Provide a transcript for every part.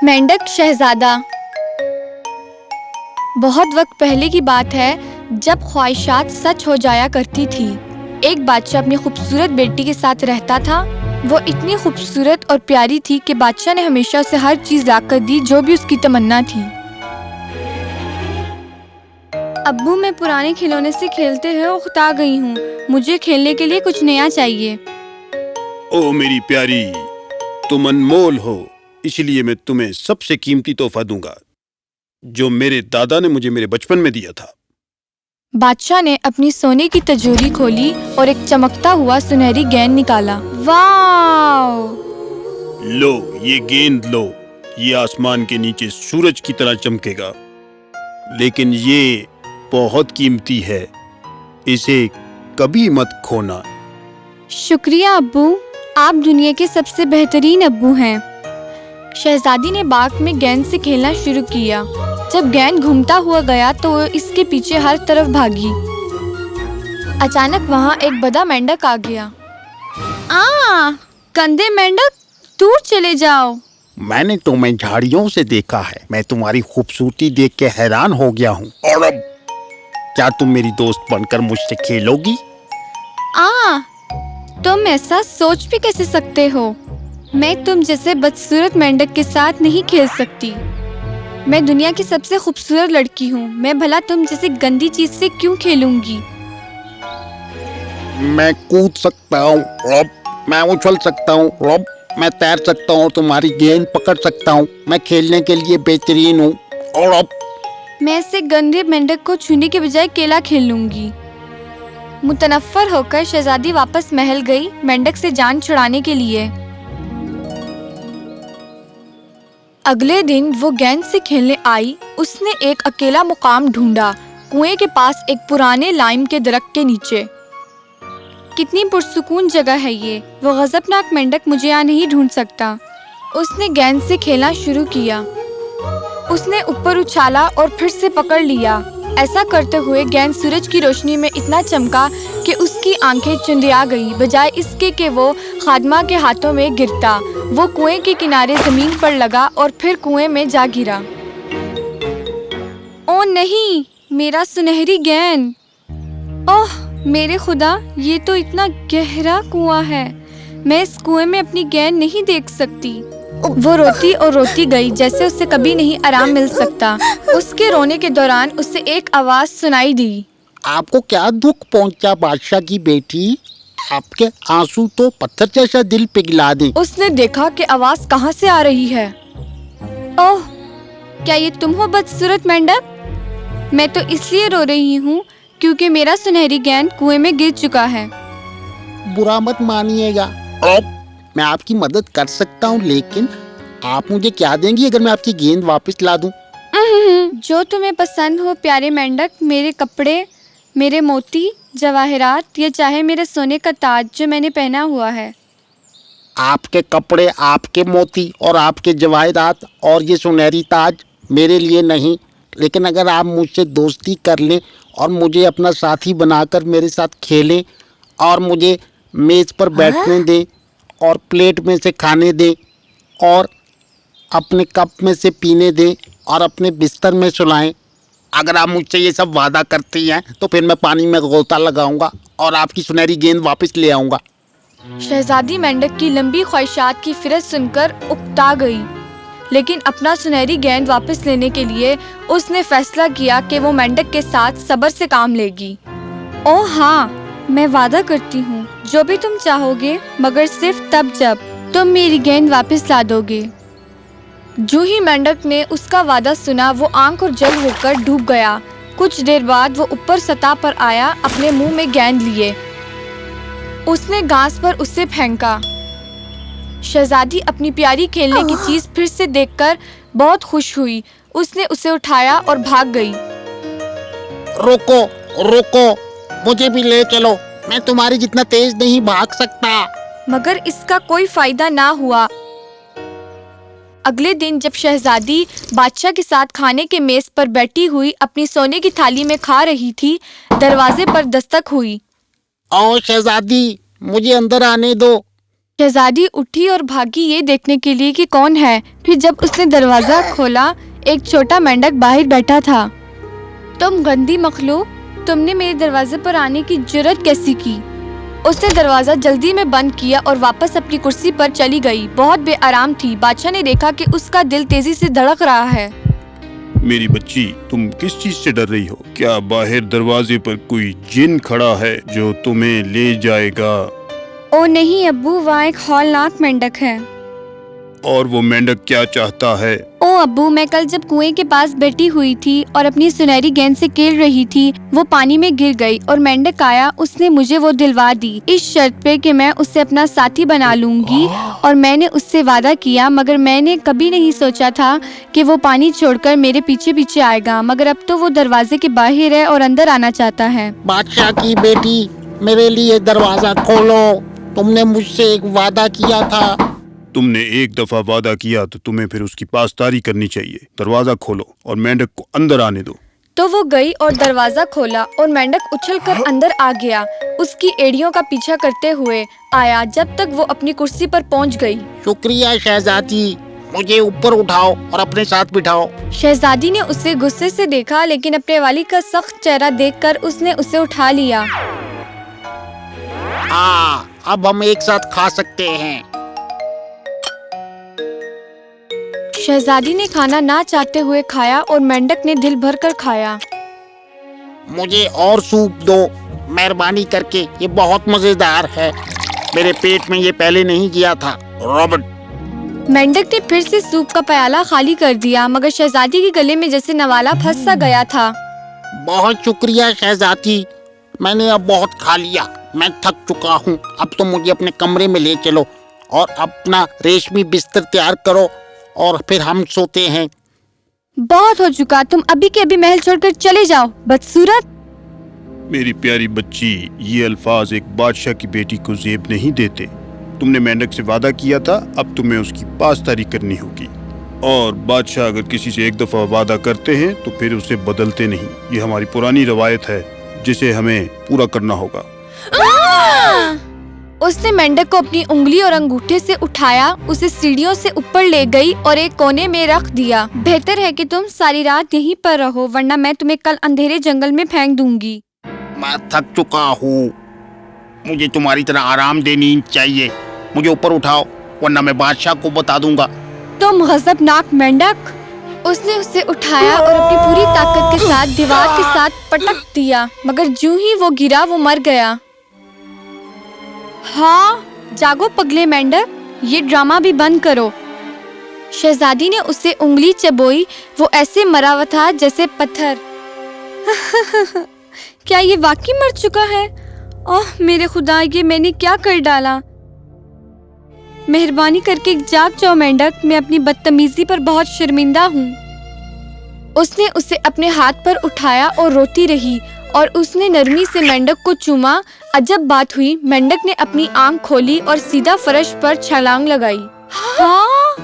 مینڈک شہزادہ۔ بہت وقت پہلے کی بات ہے جب خواہشات سچ ہو جایا کرتی تھی۔ ایک بادشاہ اپنی خوبصورت بیٹی کے ساتھ رہتا تھا۔ وہ اتنی خوبصورت اور پیاری تھی کہ بادشاہ نے ہمیشہ اسے ہر چیز لا کر دی جو بھی اس کی تمنا تھی۔ ابو، میں پرانے کھلونے سے کھیلتے ہوئے اکتا گئی ہوں۔ مجھے کھیلنے کے لیے کچھ نیا چاہیے۔ او میری پیاری، تم انمول ہو، اس لیے میں تمہیں سب سے قیمتی تحفہ دوں گا جو میرے دادا نے مجھے میرے بچپن میں دیا تھا۔ بادشاہ نے اپنی سونے کی تجوری کھولی اور ایک چمکتا ہوا سنہری گیند نکالا۔ واو! لو، یہ گیند لو، یہ آسمان کے نیچے سورج کی طرح چمکے گا، لیکن یہ بہت قیمتی ہے، اسے کبھی مت کھونا۔ شکریہ ابو، آپ دنیا کے سب سے بہترین ابو ہیں۔ شہزادی نے باغ میں گیند سے کھیلنا شروع کیا۔ جب گیند گھومتا ہوا گیا تو وہ اس کے پیچھے ہر طرف بھاگی۔ اچانک وہاں ایک بڑا مینڈک آ گیا۔ گندے مینڈک، دور چلے جاؤ۔ میں نے تمہیں جھاڑیوں سے دیکھا ہے، میں تمہاری خوبصورتی دیکھ کے حیران ہو گیا ہوں، اور اب کیا تم میری دوست بن کر مجھ سے کھیلو گی؟ تم ایسا سوچ بھی کیسے سکتے ہو؟ میں تم جیسے بدصورت مینڈک کے ساتھ نہیں کھیل سکتی۔ میں دنیا کی سب سے خوبصورت لڑکی ہوں، میں بھلا تم جیسے گندی چیز سے کیوں کھیلوں گی؟ میں کود سکتا ہوں، میں اچھل سکتا ہوں، میں تیر سکتا ہوں اور تمہاری گیند پکڑ سکتا ہوں، میں کھیلنے کے لیے بہترین ہوں، اور اب میں ایسے گندے مینڈک کو چھونے کے بجائے کیلا کھیل لوں گی۔ متنفر ہو کر شہزادی واپس محل گئی مینڈک سے جان چھڑانے کے لیے۔ اگلے دن وہ گیند سے کھیلنے آئی۔ اس نے ایک اکیلا مقام ڈھونڈا، کنویں کے پاس ایک پرانے لائم کے درخت کے نیچے۔ کتنی پرسکون جگہ ہے یہ، وہ غضبناک مینڈک مجھے یہاں نہیں ڈھونڈ سکتا۔ اس نے گیند سے کھیلنا شروع کیا۔ اس نے اوپر اچھالا اور پھر سے پکڑ لیا۔ ایسا کرتے ہوئے گیند سورج کی روشنی میں اتنا چمکا کہ اس کی آنکھیں چندیا گئی، بجائے اس کے کہ وہ خادمہ کے ہاتھوں میں گرتا۔ وہ کنویں کے کنارے زمین پر لگا اور پھر کنویں میں جا گرا۔ اوہ نہیں، میرا سنہری گیند! اوہ میرے خدا، یہ تو اتنا گہرا کنواں ہے، میں اس کنویں میں اپنی گیند نہیں دیکھ سکتی۔ وہ روتی اور روتی گئی جیسے اسے کبھی نہیں آرام مل سکتا۔ اس کے رونے کے دوران اسے ایک آواز سنائی دی۔ آپ کو کیا دکھ پہنچا بادشاہ کی بیٹی؟ آپ کے آنسو تو پتھر جیسا دل پگھلا دیں۔ اس نے دیکھا کہ آواز کہاں سے آ رہی ہے۔ اوہ، کیا یہ تم ہو بدصورت مینڈک؟ میں تو اس لیے رو رہی ہوں کیونکہ میرا سنہری گیند کنویں میں گر چکا ہے۔ برا مت مانیے گا، میں آپ کی مدد کر سکتا ہوں، لیکن آپ مجھے کیا دیں گی اگر میں آپ کی گیند واپس لا دوں؟ جو تمہیں پسند ہو پیارے مینڈک، میرے کپڑے، میرے موتی جواہرات، یا چاہے میرے سونے کا تاج جو میں نے پہنا ہوا ہے۔ آپ کے کپڑے، آپ کے موتی اور آپ کے جواہرات اور یہ سنہری تاج میرے لیے نہیں، لیکن اگر آپ مجھ سے دوستی کر لیں اور مجھے اپنا ساتھی بنا کر میرے ساتھ کھیلیں اور مجھے میز پر بیٹھنے دیں اور پلیٹ میں سے کھانے دیں اور اپنے کپ میں سے پینے دیں اور اپنے بستر میں سلائیں، اگر آپ مجھ سے یہ سب وعدہ کرتی ہیں تو پھر میں پانی میں غوطہ لگاؤں گا اور آپ کی سنہری گیند واپس لے آؤں گا۔ شہزادی مینڈک کی لمبی خواہشات کی فہرست سن کر اکتا گئی، لیکن اپنا سنہری گیند واپس لینے کے لیے اس نے فیصلہ کیا کہ وہ مینڈک کے ساتھ صبر سے کام لے گی۔ اوہ ہاں، میں وعدہ کرتی ہوں جو بھی تم چاہو گے، مگر صرف تب جب تم میری گیند واپس لا دو گے۔ جو ہی مینڈک نے اس کا وعدہ سنا، وہ آنکھ اور جل ہو کر ڈوب گیا۔ کچھ دیر بعد وہ اوپر سطح پر آیا، اپنے منہ میں گیند لیے۔ اس نے گھاس پر اسے پھینکا۔ شہزادی اپنی پیاری کھیلنے کی چیز پھر سے دیکھ کر بہت خوش ہوئی۔ اس نے اسے اٹھایا اور بھاگ گئی۔ روکو روکو، مجھے بھی لے چلو، میں تمہاری جتنا تیز نہیں بھاگ سکتا۔ مگر اس کا کوئی فائدہ نہ ہوا۔ اگلے دن جب شہزادی بادشاہ کے ساتھ کھانے کے میز پر بیٹھی ہوئی اپنی سونے کی تھالی میں کھا رہی تھی، دروازے پر دستک ہوئی۔ او شہزادی، مجھے اندر آنے دو۔ शहजादी उठी और भागी ये देखने के लिए कि कौन है। फिर जब उसने दरवाज़ा खोला, एक छोटा मेंढक बाहर बैठा था। तुम गंदी मखलूक, तुमने मेरे दरवाजे पर आने की जुर्रत कैसी की? उसने दरवाज़ा जल्दी में बंद किया और वापस अपनी कुर्सी पर चली गई। बहुत बेआराम थी। बादशाह ने देखा कि उसका दिल तेजी से धड़क रहा है। मेरी बच्ची, तुम किस चीज से डर रही हो? क्या बाहर दरवाजे पर कोई जिन खड़ा है जो तुम्हें ले जाएगा? ओ नहीं अब्बू, वहाँ एक हौलनाक मेंढक है। और वो मेंढक क्या चाहता है? ओ अब्बू, मैं कल जब कुएं के पास बैठी हुई थी और अपनी सुनहरी गेंद से खेल रही थी, वो पानी में गिर गई और मेंढक आया। उसने मुझे वो दिलवा दी, इस शर्त पे कि मैं उसे अपना साथी बना लूंगी। और मैंने उससे वादा किया, मगर मैंने कभी नहीं सोचा था कि वो पानी छोड़कर मेरे पीछे पीछे आएगा। मगर अब तो वो दरवाजे के बाहर है और अंदर आना चाहता है। बादशाह की बेटी, मेरे लिए दरवाजा खोलो। तुमने मुझसे एक वादा किया था। तुमने एक दफा वादा किया तो तुम्हें फिर उसकी पासदारी करनी चाहिए। दरवाजा खोलो और मेंढक को अंदर आने दो। तो वो गई और दरवाजा खोला और मेंढक उछलकर अंदर आ गया। उसकी एड़ियों का पीछा करते हुए आया जब तक वो अपनी कुर्सी पर पहुंच गई। शुक्रिया शहजादी, मुझे ऊपर उठाओ और अपने साथ बिठाओ। शहजादी ने उसे गुस्से से देखा, लेकिन अपने वाली का सख्त चेहरा देखकर उसने उसे उठा लिया। अब हम एक साथ खा सकते हैं। शहजादी ने खाना ना चाहते हुए खाया और मेंढक ने दिल भर कर खाया। मुझे और सूप दो, मेहरबानी करके, ये बहुत मजेदार है। मेरे पेट में ये पहले नहीं गया था। रॉबर्ट। मेंढक ने फिर से सूप का प्याला खाली कर दिया, मगर शहजादी के गले में जैसे नवाला फंस सा गया था। बहुत शुक्रिया शहजादी, मैंने अब बहुत खा लिया। मैं थक चुका हूँ। अब तो मुझे अपने कमरे में ले चलो और अपना रेशमी बिस्तर तैयार करो और फिर हम सोते हैं। बहुत हो चुका, तुम अभी के अभी महल छोड़कर चले जाओ, बदसूरत। मेरी प्यारी बच्ची, ये अल्फाज एक बादशाह की बेटी को जेब नहीं देते। तुमने मेंढक से वादा किया था, अब तुम्हें उसकी पासदारी करनी होगी। और बादशाह अगर किसी से एक दफा वादा करते हैं तो फिर उसे बदलते नहीं। ये हमारी पुरानी रवायत है जिसे हमें पूरा करना होगा। उसने मेंढक को अपनी उंगली और अंगूठे से उठाया, उसे सीढ़ियों से ऊपर ले गई और एक कोने में रख दिया। बेहतर है कि तुम सारी रात यहीं पर रहो, वरना मैं तुम्हें कल अंधेरे जंगल में फेंक दूंगी। मैं थक चुका हूँ। मुझे तुम्हारी तरह आराम देनी चाहिए। मुझे ऊपर उठाओ, वरना मैं बादशाह को बता दूंगा। तुम गजबनाक मेंढक। उसने उसे उठाया और अपनी पूरी ताकत के साथ दीवार के साथ पटक दिया, मगर जूं ही वो गिरा, वो मर गया। हाँ, जागो पगले मेंढक, ये ड्रामा भी बंद करो। शहजादी ने उसे उंगली चबोई। वो ऐसे मरा हुआ था जैसे पत्थर। क्या ये वाकई मर चुका है? ओह मेरे खुदा, ये मैंने क्या कर डाला? मेहरबानी करके जाग जाओ मेंढक, मैं अपनी बदतमीजी पर बहुत शर्मिंदा हूँ। उसने उसे अपने हाथ पर उठाया और रोती रही और उसने नरमी से मेंढक को चूमा। अजब बात हुई, मेंढक ने अपनी आंख खोली और सीधा फर्श पर छलांग लगाई। हाँ,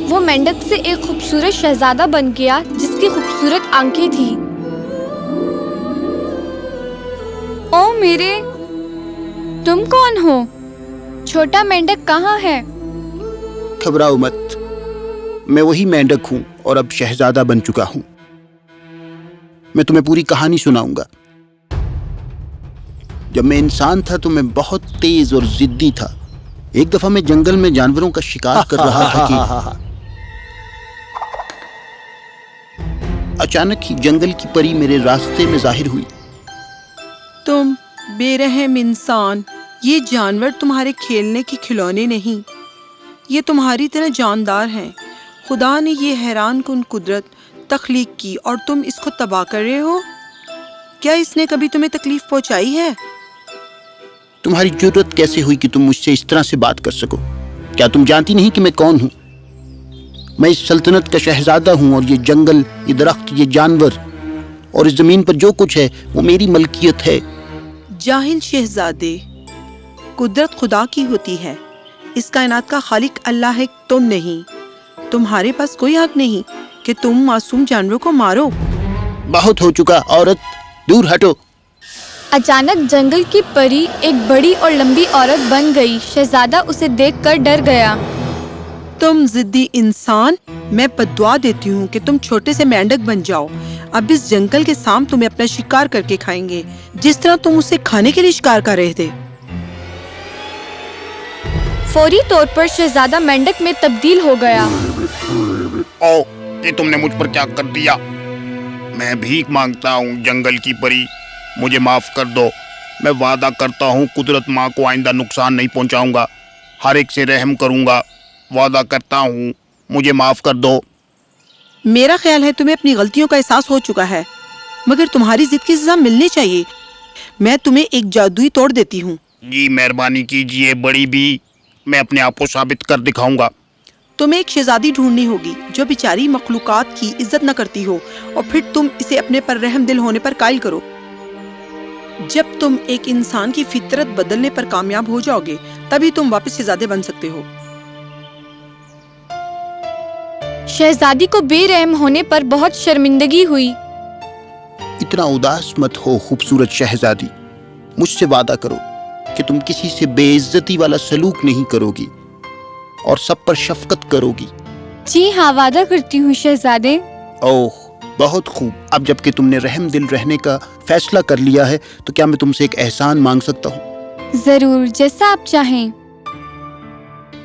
वो मेंढक से एक खूबसूरत शहजादा बन गया जिसकी खूबसूरत आंखें थी। ओ मेरे, तुम कौन हो? छोटा मेंढक कहाँ है? घबराओ मत, मैं वही मेंढक हूँ और अब शहजादा बन चुका हूँ। मैं तुम्हें पूरी कहानी सुनाऊंगा। जब मैं इंसान था तो मैं बहुत तेज और जिद्दी था। एक दफा मैं जंगल में जानवरों का शिकार कर रहा था कि अचानक ही जंगल की परी मेरे रास्ते में जाहिर हुई। तुम बेरहम इंसान, ये जानवर तुम्हारे खेलने के खिलौने नहीं, ये तुम्हारी तरह जानदार हैं। खुदा ने ये हैरान कुन कुदरत तख्लीक की और तुम इसको तबाह कर रहे हो। क्या इसने कभी तुम्हें तकलीफ पहुंचाई है? तुम्हारी जरूरत कैसे हुई कि तुम मुझसे इस तरह से बात कर सको? क्या तुम जानती नहीं कि मैं कौन हूँ? मैं इस सल्तनत का शहजादा हूँ और ये जंगल, ये दरख्त, ये जानवर और इस जमीन पर जो कुछ है वो मेरी मलकियत है। जाहिल शहजादे, कुदरत खुदा की होती है। इस कायनात का खालिक अल्लाह है, तुम नहीं। तुम्हारे पास कोई हक नहीं कि तुम मासूम जानवरों को मारो। बहुत हो चुका औरत, दूर हटो। अचानक जंगल की परी एक बड़ी और लंबी औरत बन गई। शहजादा उसे देखकर डर गया। तुम जिद्दी इंसान, मैं बद्दुआ देती हूँ कि तुम छोटे से मेंढक बन जाओ। अब इस जंगल के सांप तुम्हें अपना शिकार करके खाएंगे, जिस तरह तुम उसे खाने के लिए शिकार कर रहे थे। फौरी तौर पर शहजादा मेंढक में तब्दील हो गया। ओ, ये तुमने मुझ पर क्या कर दिया? मैं भीख मांगता हूँ जंगल की परी, मुझे माफ कर दो। मैं वादा करता हूँ कुदरत माँ को आइंदा नुकसान नहीं पहुँचाऊंगा, हर एक से रहम करूँगा। वादा करता हूँ, मुझे माफ कर दो। मेरा ख्याल है तुम्हें अपनी गलतियों का एहसास हो चुका है, मगर तुम्हारी जिद की सजा मिलनी चाहिए। मैं तुम्हें एक जादुई तोड़ देती हूँ। जी मेहरबानी कीजिए बड़ी बी, मैं अपने आप को साबित कर दिखाऊंगा। तुम्हें एक शहजादी ढूंढनी होगी जो बेचारी मखलूकात की इज्जत न करती हो, और फिर तुम इसे अपने पर रहम दिल होने पर कायल करो। जब तुम एक इंसान की फितरत बदलने पर कामयाब हो जाओगे, तभी तुम वापस शहजादे बन सकते हो। शहजादी को बेरहम होने पर बहुत शर्मिंदगी हुई। इतना उदास मत हो खूबसूरत शहजादी, मुझसे वादा करो कि तुम किसी से बेइज्जती वाला सलूक नहीं करोगी और सब पर शफकत करोगी। जी हाँ, वादा करती हूँ शहजादे। ओह बहुत खूब। अब जबकि तुमने रहम दिल रहने का फैसला कर लिया है, तो क्या मैं तुमसे एक एहसान मांग सकता हूँ? जरूर, जैसा आप चाहें।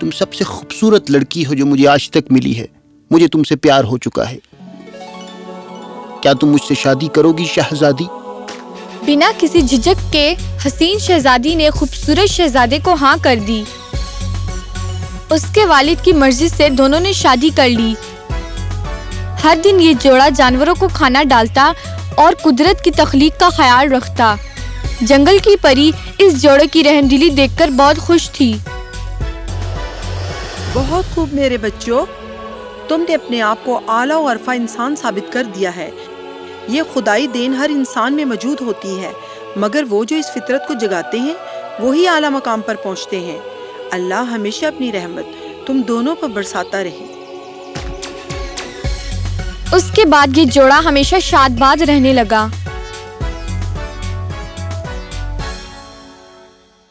तुम सबसे खूबसूरत लड़की हो जो मुझे आज तक मिली है। मुझे तुमसे प्यार हो चुका है। क्या तुम मुझसे शादी करोगी शहजादी? बिना किसी झिझक के हसीन शहजादी ने खूबसूरत शहजादे को हाँ कर दी। उसके वालिद की मर्जी से दोनों ने शादी कर ली। हर दिन ये जोड़ा जानवरों को खाना डालता और कुदरत की तख्लीक का ख्याल रखता। जंगल की परी इस जोड़े की रहमदिली देखकर बहुत खुश थी। बहुत खूब मेरे बच्चों, तुमने अपने आप को आला और अरफा इंसान साबित कर दिया है। ये खुदाई देन हर इंसान में मौजूद होती है, मगर वो जो इस फितरत को जगाते हैं वही आला मकाम पर पहुंचते हैं। अल्लाह हमेशा अपनी रहमत तुम दोनों पर बरसाता रहे। उसके बाद ये जोड़ा हमेशा शादबाद रहने लगा।